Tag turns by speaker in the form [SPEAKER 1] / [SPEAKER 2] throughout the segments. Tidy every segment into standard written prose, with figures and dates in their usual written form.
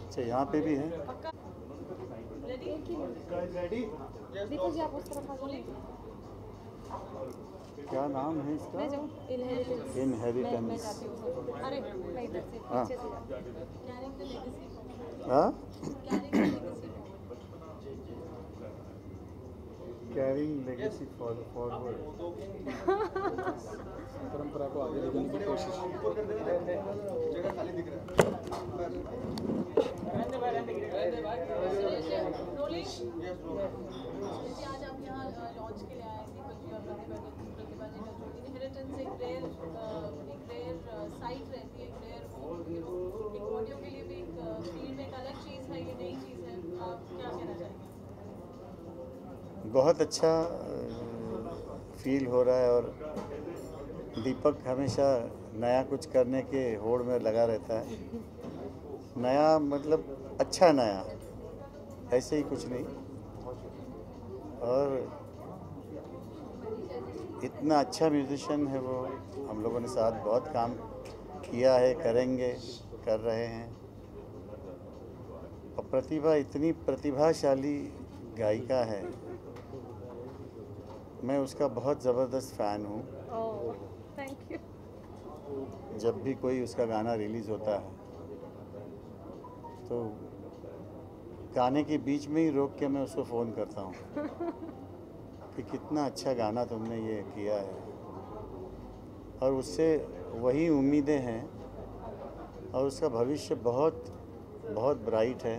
[SPEAKER 1] अच्छा, यहाँ पे भी है।
[SPEAKER 2] देखो जी, आप उस तरफ आ जाइए।
[SPEAKER 1] क्या नाम है इसका?
[SPEAKER 2] मैं जाऊँ? इनहेरिटेंस।
[SPEAKER 1] इनहेरिटेंस।
[SPEAKER 2] मैं जाती हूँ। अरे मैं इधर से पीछे से
[SPEAKER 1] हाँ, कैरिंग लेगेसी फॉरवर्ड।
[SPEAKER 3] परंपरा को आगे ले जाने की कोशिश। जगह खाली दिख रहा
[SPEAKER 4] है। आज आप यहाँ लॉन्च के लिए आए थे, प्रतिभा जी का जो इनहेरिटेंस एक रेयर साइट रहती है, एक रेयर एक ऑडियो के लिए भी एक फील्ड में एक अलग चीज़ है, ये नई चीज़ है, आप क्या कहना चाहेंगे?
[SPEAKER 1] बहुत अच्छा फील हो रहा है और दीपक हमेशा नया कुछ करने के होड़ में लगा रहता है। नया मतलब अच्छा नया, ऐसे ही कुछ नहीं। और इतना अच्छा म्यूजिशियन है वो, हम लोगों ने साथ बहुत काम किया है, करेंगे, कर रहे हैं। और प्रतिभा इतनी प्रतिभाशाली गायिका है, मैं उसका बहुत ज़बरदस्त फ़ैन हूँ।
[SPEAKER 2] Thank you.
[SPEAKER 1] जब भी कोई उसका गाना रिलीज़ होता है तो गाने के बीच में ही रोक के मैं उसको फ़ोन करता हूँ कि कितना अच्छा गाना तुमने ये किया है। और उससे वही उम्मीदें हैं और उसका भविष्य बहुत बहुत ब्राइट है।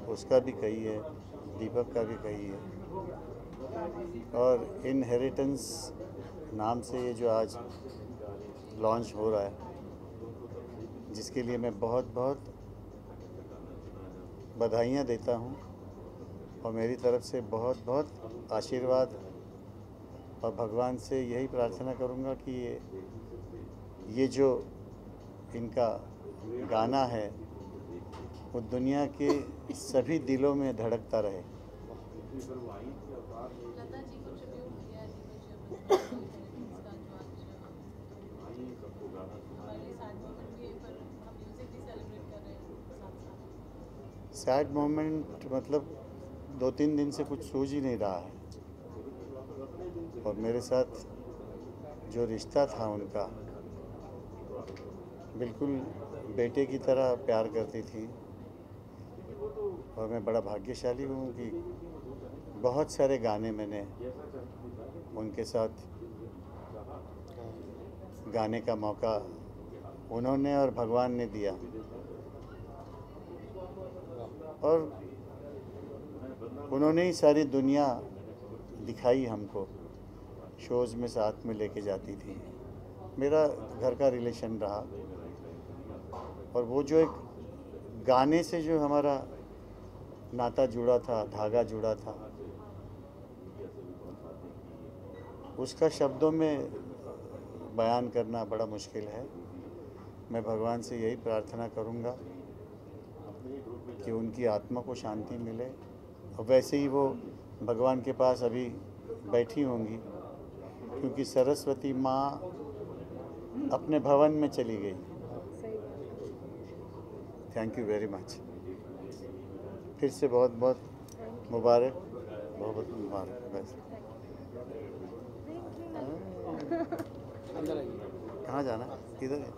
[SPEAKER 1] उसका भी कही है, दीपक का भी कही है। और इनहेरिटेंस नाम से ये जो आज लॉन्च हो रहा है, जिसके लिए मैं बहुत बहुत बधाइयाँ देता हूँ और मेरी तरफ से बहुत बहुत आशीर्वाद, और भगवान से यही प्रार्थना करूँगा कि ये जो इनका गाना है वो दुनिया के सभी दिलों में धड़कता रहे।
[SPEAKER 4] लता जी को ट्रिब्यूट किया है दीपक जी हमारे सैड मोमेंट भी है, पर हम म्यूजिक भी सेलिब्रेट कर रहे हैं साथ।
[SPEAKER 1] सैड मोमेंट मतलब 2-3 दिन से कुछ सूझ ही नहीं रहा है। और मेरे साथ जो रिश्ता था उनका, बिल्कुल बेटे की तरह प्यार करती थी। और मैं बड़ा भाग्यशाली हूँ कि बहुत सारे गाने मैंने उनके साथ गाने का मौका उन्होंने और भगवान ने दिया। और उन्होंने ही सारी दुनिया दिखाई हमको, शोज़ में साथ में लेके जाती थी। मेरा घर का रिलेशन रहा, और वो जो एक गाने से जो हमारा नाता जुड़ा था, धागा जुड़ा था, उसका शब्दों में बयान करना बड़ा मुश्किल है। मैं भगवान से यही प्रार्थना करूंगा कि उनकी आत्मा को शांति मिले, और वैसे ही वो भगवान के पास अभी बैठी होंगी, क्योंकि सरस्वती माँ अपने भवन में चली गई।
[SPEAKER 2] सही बात।
[SPEAKER 1] Thank you very much. फिर से बहुत बहुत मुबारक, बहुत बहुत मुबारक। वैसे
[SPEAKER 3] अंदर आइए।
[SPEAKER 1] कहाँ जाना, किधर है?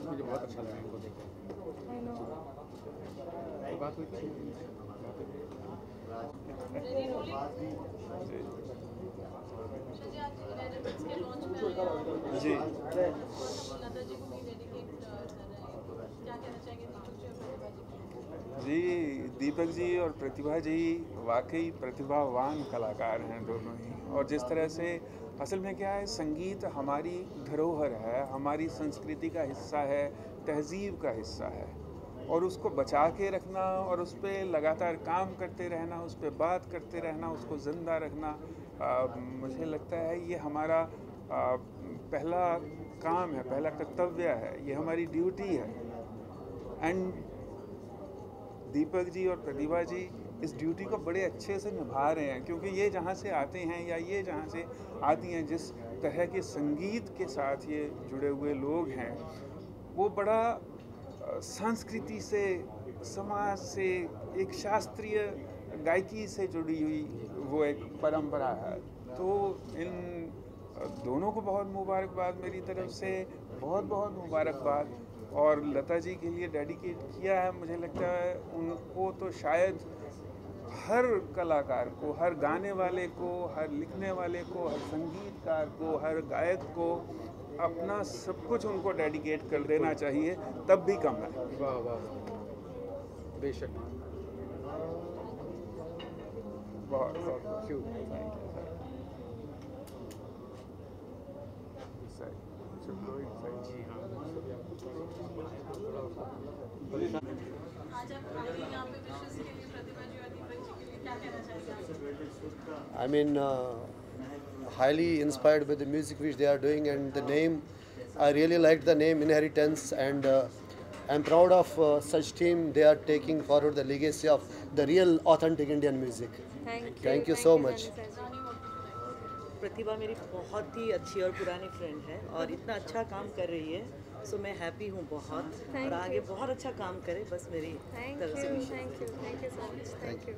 [SPEAKER 3] मुझे बहुत अच्छा लगा इनको देख के।
[SPEAKER 2] I know.
[SPEAKER 3] कोई बात हुई थी?
[SPEAKER 4] Ready rolling? जी आज इनहेरिटेंस के लॉन्च में आए हैं
[SPEAKER 5] जी
[SPEAKER 4] लता जी को भी डेडिकेट कर रहे हैं, क्या कहना चाहेंगे दीपक जी और प्रतिभा जी?
[SPEAKER 5] जी दीपक जी और प्रतिभा जी वाकई प्रतिभावान कलाकार हैं दोनों ही। और जिस तरह से असल में क्या है, संगीत हमारी धरोहर है, हमारी संस्कृति का हिस्सा है, तहजीब का हिस्सा है, और उसको बचा के रखना और उस पर लगातार काम करते रहना, उस पर बात करते रहना, उसको ज़िंदा रखना, मुझे लगता है ये हमारा पहला काम है, पहला कर्तव्य है, ये हमारी ड्यूटी है। एंड दीपक जी और प्रतिभा जी इस ड्यूटी को बड़े अच्छे से निभा रहे हैं, क्योंकि ये जहाँ से आते हैं या ये जहाँ से आती हैं, जिस तरह के संगीत के साथ ये जुड़े हुए लोग हैं, वो बड़ा संस्कृति से, समाज से, एक शास्त्रीय गायकी से जुड़ी हुई वो एक परंपरा है। तो इन दोनों को बहुत मुबारकबाद मेरी तरफ से, बहुत बहुत मुबारकबाद। और लता जी के लिए डेडिकेट किया है, मुझे लगता है उनको तो शायद हर कलाकार को, हर गाने वाले को, हर लिखने वाले को, हर संगीतकार को, हर गायक को अपना सब कुछ उनको डेडिकेट कर देना चाहिए, तब भी कम है।
[SPEAKER 3] वाह वाह, बेशक।
[SPEAKER 5] बहुत बहुत
[SPEAKER 3] क्यों?
[SPEAKER 4] आज आप आए हैं यहाँ पे विशेष के लिए, प्रतिभा जी और दीपक जी के लिए क्या कहना चाहेंगे?
[SPEAKER 6] I mean, highly inspired by the music which they are doing, and the name, I really liked the name Inheritance, and I'm proud of such team. They are taking forward the legacy of the real authentic Indian music. Thank you so much.
[SPEAKER 7] प्रतिभा मेरी बहुत ही अच्छी और पुरानी friend है और इतना अच्छा काम कर रही है, सो मैं हैप्पी हूँ बहुत, और आगे बहुत अच्छा काम करे, बस मेरी तरफ से विश है।
[SPEAKER 2] Thank you so much. Thank you.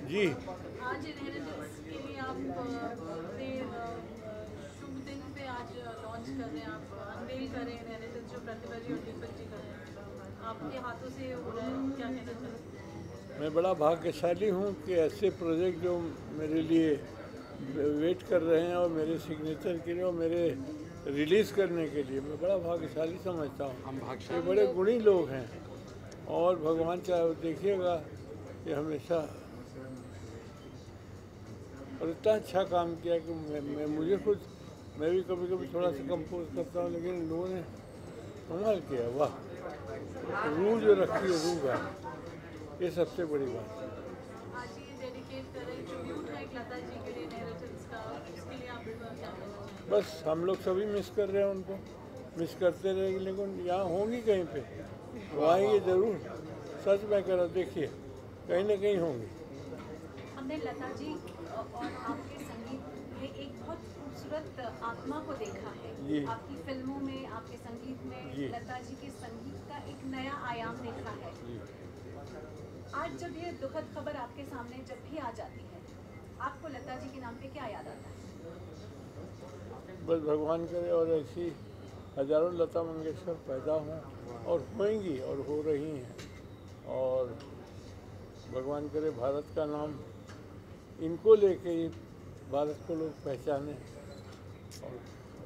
[SPEAKER 8] जी
[SPEAKER 4] आज इनहेरिटेंस के लिए आप अपने शुभ दिन पे आज लॉन्च कर रहे हैं, आप अनवेल कर रहे हैं इनहेरिटेंस जो प्रतिभा जी और दीपक जी कर रहे हैं, आपके हाथों से हो रहा है, क्या कहना चाहेंगे?
[SPEAKER 8] मैं बड़ा भाग्यशाली हूँ कि ऐसे प्रोजेक्ट जो मेरे लिए वेट कर रहे हैं और मेरे सिग्नेचर के लिए और मेरे रिलीज़ करने के लिए मैं बड़ा भाग्यशाली समझता हूँ। ये बड़े गुणी लोग हैं और भगवान चाहे देखिएगा कि हमेशा और इतना अच्छा काम किया कि मैं भी कभी कभी थोड़ा सा कंपोज करता हूँ, लेकिन इन लोगों ने कमाल किया। वाह, रूह जो रखी है रूह का, ये सबसे बड़ी बात है।
[SPEAKER 4] आज ये डेडिकेट कर रहे हैं ट्रिब्यूट है एक लता जी के लिए इनहेरिटेंस का, उसके लिए आप क्या कहना चाहेंगे?
[SPEAKER 8] बस हम लोग सभी मिस कर रहे हैं उनको, मिस करते रहेंगे, लेकिन यहाँ होंगी कहीं पे, वो आएंगे ज़रूर। सच में कह रहा, देखिए कहीं ना कहीं होंगी।
[SPEAKER 9] हमने लता जी और आपके संगीत में एक बहुत खूबसूरत आत्मा को देखा है। आपकी फिल्मों में, आपके संगीत में लता जी के संगीत का एक नया आयाम देखा है। आज जब ये दुखद खबर आपके सामने जब भी आ जाती है, आपको लता जी के नाम पे क्या याद आता है?
[SPEAKER 8] बस भगवान करे और ऐसी हजारों लता मंगेशकर पैदा हों और होंगी और हो रही हैं, और भगवान करे भारत का नाम इनको लेके ही भारत को लोग पहचाने। और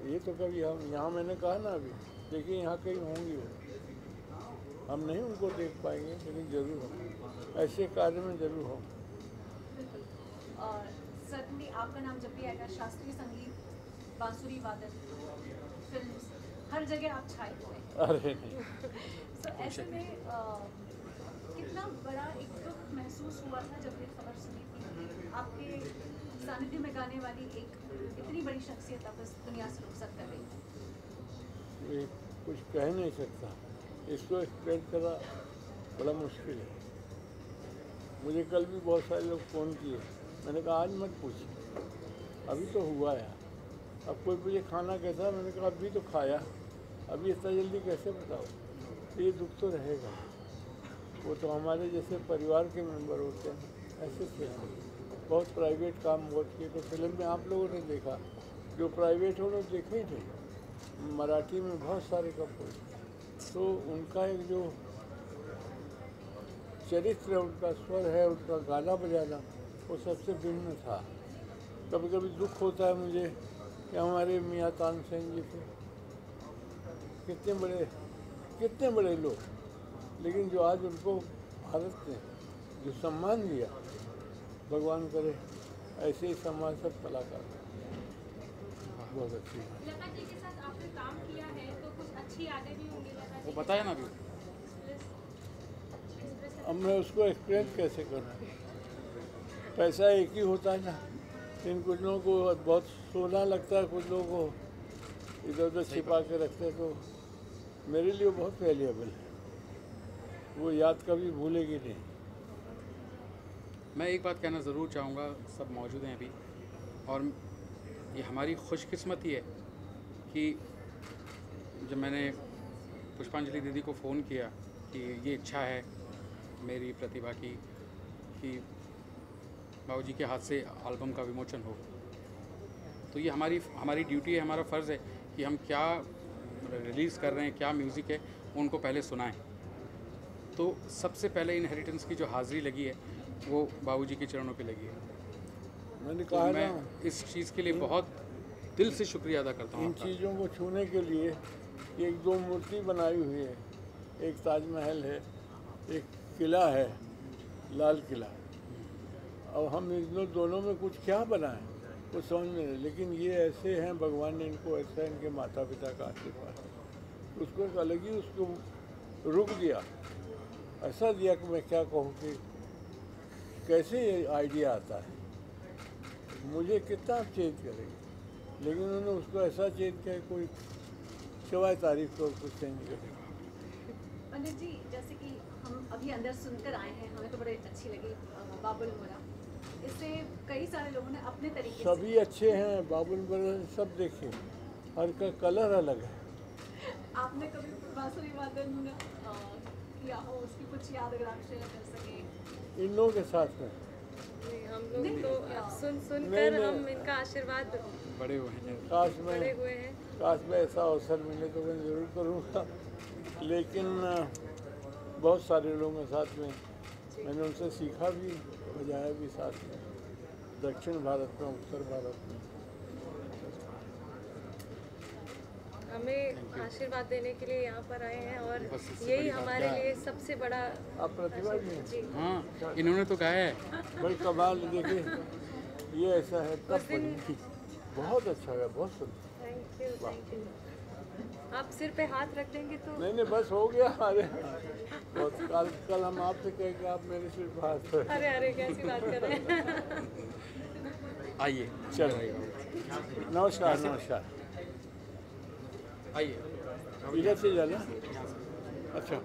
[SPEAKER 8] ये तो कभी हम यहाँ, मैंने कहा ना अभी, देखिए यहाँ कहीं होंगी वो, हम नहीं उनको देख पाएंगे लेकिन ज़रूर होंगे, ऐसे कार्य में ज़रूर हों।
[SPEAKER 9] और certainly आपका नाम जब भी आएगा, शास्त्रीय संगीत, बांसुरी वादन, फिल्म, हर जगह आप छाए हुए।
[SPEAKER 8] अरे नहीं।
[SPEAKER 9] So, ऐसे में कितना बड़ा एक दुख महसूस हुआ था जब ये खबर सुनी थी, आपके सानिध्य में गाने वाली एक इतनी बड़ी शख्सियत अब इस दुनिया से रुखसत कर रही है।
[SPEAKER 8] ये कुछ कह नहीं सकता, इसको एक्सप्लेन करना बड़ा मुश्किल है। मुझे कल भी बहुत सारे लोग फ़ोन किए, मैंने कहा आज मत पूछिए, अभी तो हुआ है। अब कोई मुझे खाना कैसा, मैंने कहा अभी तो खाया, अभी इतना जल्दी कैसे बताओ। तो ये दुख तो रहेगा, वो तो हमारे जैसे परिवार के मेंबर होते हैं, ऐसे थे हम। बहुत प्राइवेट काम बहुत किए, तो फिल्म में आप लोगों ने देखा, जो प्राइवेट हो लोग देखे ही थे, मराठी में बहुत सारे कपूर, तो उनका एक जो चरित्र है, उनका स्वर है, उनका गाना बजाना, वो सबसे भिन्न था। कभी कभी दुख होता है मुझे कि हमारे मियाँ तानसेन जी थे, कितने बड़े लोग, लेकिन जो आज उनको भारत ने जो सम्मान दिया, भगवान करे ऐसे ही सम्मान सब कलाकार। बहुत अच्छी बात।
[SPEAKER 2] लता जी के साथ आपने काम किया है तो कुछ अच्छी यादें भी होंगी लता जी,
[SPEAKER 3] वो बताया ना अभी।
[SPEAKER 8] अब मैं उसको एक्सप्लेन कैसे करूँ, पैसा एक ही होता है ना, इन कुछ लोगों को बहुत सोना लगता है, कुछ लोगों को इधर उधर छिपा के रखते हैं, तो मेरे लिए बहुत वैल्यूएबल है, वो याद कभी भूलेगी नहीं।
[SPEAKER 3] मैं एक बात कहना ज़रूर चाहूँगा, सब मौजूद हैं अभी, और ये हमारी खुशकिस्मती है कि जब मैंने पुष्पांजलि दीदी को फ़ोन किया कि ये इच्छा है मेरी प्रतिभा की कि बाबूजी के हाथ से एल्बम का विमोचन हो, तो ये हमारी ड्यूटी है, हमारा फ़र्ज़ है कि हम क्या रिलीज़ कर रहे हैं, क्या म्यूज़िक है, उनको पहले सुनाएं। तो सबसे पहले इनहेरिटेंस की जो हाज़िरी लगी है वो बाबूजी के चरणों पे लगी है।
[SPEAKER 8] मैंने
[SPEAKER 3] तो
[SPEAKER 8] कहा
[SPEAKER 3] मैं
[SPEAKER 8] ना,
[SPEAKER 3] इस चीज़ के लिए बहुत दिल से शुक्रिया अदा करता हूँ
[SPEAKER 8] इन
[SPEAKER 3] आपका।
[SPEAKER 8] चीज़ों को छूने के लिए एक दो मूर्ति बनाई हुई है, एक ताजमहल है, एक किला है, लाल किला। अब हम इन दोनों में कुछ क्या बनाएं वो समझ में नहीं, लेकिन ये ऐसे हैं, भगवान ने इनको ऐसा, इनके माता पिता का आशीर्वाद, उसको एक अलग ही उसको रुक दिया, ऐसा दिया कि मैं क्या कहूँ कि कैसे ये आइडिया आता है, मुझे कितना आप चेंज करेंगे, लेकिन उन्होंने उसको ऐसा चेंज किया, कोई सिवाय तारीफ को कुछ चेंज करेगा।
[SPEAKER 9] पंडित जी, जैसे कि हम अभी अंदर सुनकर आए हैं, हमें तो बड़े अच्छी लगी बाबुल मोरा, इससे कई सारे लोगों ने अपने तरीके
[SPEAKER 8] सभी अच्छे हैं, बाबुल मोरा सब देखे, हर का कलर अलग है।
[SPEAKER 9] आपने कभी बांसुरी वादन किया हो, उसकी कुछ याद अगर आप शेयर कर सकें?
[SPEAKER 8] इन लोगों के साथ में
[SPEAKER 4] हम लोग तो अब सुन
[SPEAKER 8] नहीं,
[SPEAKER 4] कर
[SPEAKER 8] नहीं।
[SPEAKER 4] हम इनका आशीर्वाद
[SPEAKER 3] बड़े हुए हैं।
[SPEAKER 4] बड़े हुए हैं।
[SPEAKER 8] काश में ऐसा अवसर मिले तो मैं ज़रूर करूँगा, लेकिन बहुत सारे लोगों के साथ में मैंने उनसे सीखा भी, बजाया भी साथ में, दक्षिण भारत में, उत्तर भारत में।
[SPEAKER 4] हमें आशीर्वाद देने के लिए यहाँ पर आए हैं और
[SPEAKER 3] बस इससे
[SPEAKER 4] यही
[SPEAKER 3] बड़ी बात
[SPEAKER 4] हमारे
[SPEAKER 3] क्या है?
[SPEAKER 4] लिए सबसे बड़ा
[SPEAKER 8] आप प्रतिभा जी हैं।
[SPEAKER 4] जी।
[SPEAKER 3] हाँ, इन्होंने तो कहा है।
[SPEAKER 8] भाई कमाल, देखिए ये ऐसा है तब
[SPEAKER 4] उस दिन-
[SPEAKER 8] पढ़ी। बहुत अच्छा है, बहुत सुंदर।
[SPEAKER 4] Thank you. आप सिर पे हाथ रख देंगे तो
[SPEAKER 8] नहीं नहीं, बस हो गया हमारे। बहुत कल हम आपसे कहें कि आप मेरे सिर पर हाथ रखें।
[SPEAKER 4] अरे अरे कैसी बात कर रहे हैं।
[SPEAKER 3] आइए,
[SPEAKER 8] चलो, नमस्कार नमस्कार।
[SPEAKER 3] आइए।
[SPEAKER 8] इधर से जाना। अच्छा।